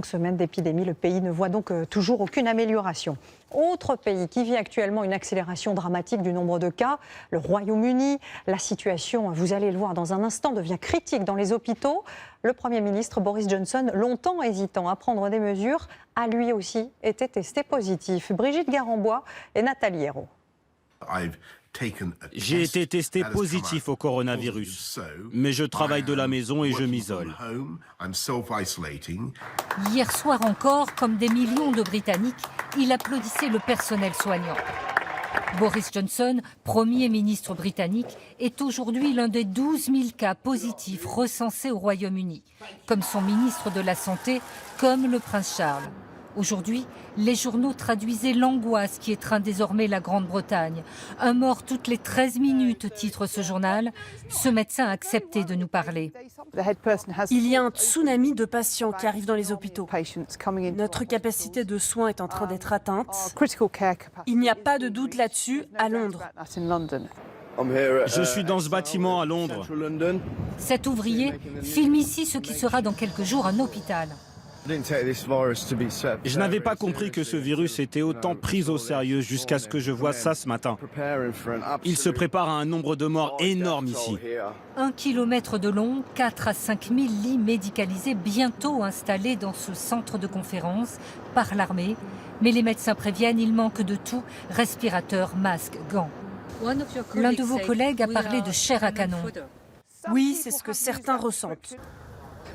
Semaine d'épidémie, le pays ne voit donc toujours aucune amélioration. Autre pays qui vit actuellement une accélération dramatique du nombre de cas, le Royaume-Uni. La situation, vous allez le voir dans un instant, devient critique dans les hôpitaux. Le Premier ministre Boris Johnson, longtemps hésitant à prendre des mesures, a lui aussi été testé positif. Brigitte Garambois et Nathalie Hérault. J'ai été testé positif au coronavirus, mais je travaille de la maison et je m'isole. Hier soir encore, comme des millions de Britanniques, il applaudissait le personnel soignant. Boris Johnson, Premier ministre britannique, est aujourd'hui l'un des 12 000 cas positifs recensés au Royaume-Uni, comme son ministre de la Santé, comme le prince Charles. Aujourd'hui, les journaux traduisaient l'angoisse qui étreint désormais la Grande-Bretagne. Un mort toutes les 13 minutes, titre ce journal. Ce médecin a accepté de nous parler. Il y a un tsunami de patients qui arrivent dans les hôpitaux. Notre capacité de soins est en train d'être atteinte. Il n'y a pas de doute là-dessus à Londres. Je suis dans ce bâtiment à Londres. Cet ouvrier filme ici ce qui sera dans quelques jours un hôpital. Je n'avais pas compris que ce virus était autant pris au sérieux jusqu'à ce que je vois ça ce matin. Il se prépare à un nombre de morts énorme ici. 1 kilomètre de long, 4 à 5 000 lits médicalisés bientôt installés dans ce centre de conférence par l'armée. Mais les médecins préviennent, il manque de tout, respirateurs, masques, gants. L'un de vos collègues a parlé de chair à canon. Oui, c'est ce que certains ressentent.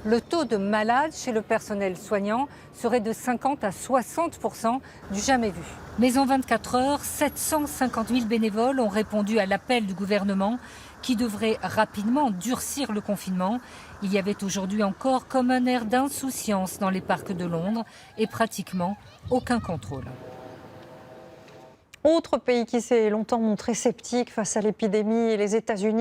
Le taux de malades chez le personnel soignant serait de 50 à 60% du jamais vu. Mais en 24 heures, 750 000 bénévoles ont répondu à l'appel du gouvernement qui devrait rapidement durcir le confinement. Il y avait aujourd'hui encore comme un air d'insouciance dans les parcs de Londres et pratiquement aucun contrôle. Autre pays qui s'est longtemps montré sceptique face à l'épidémie, les États-Unis.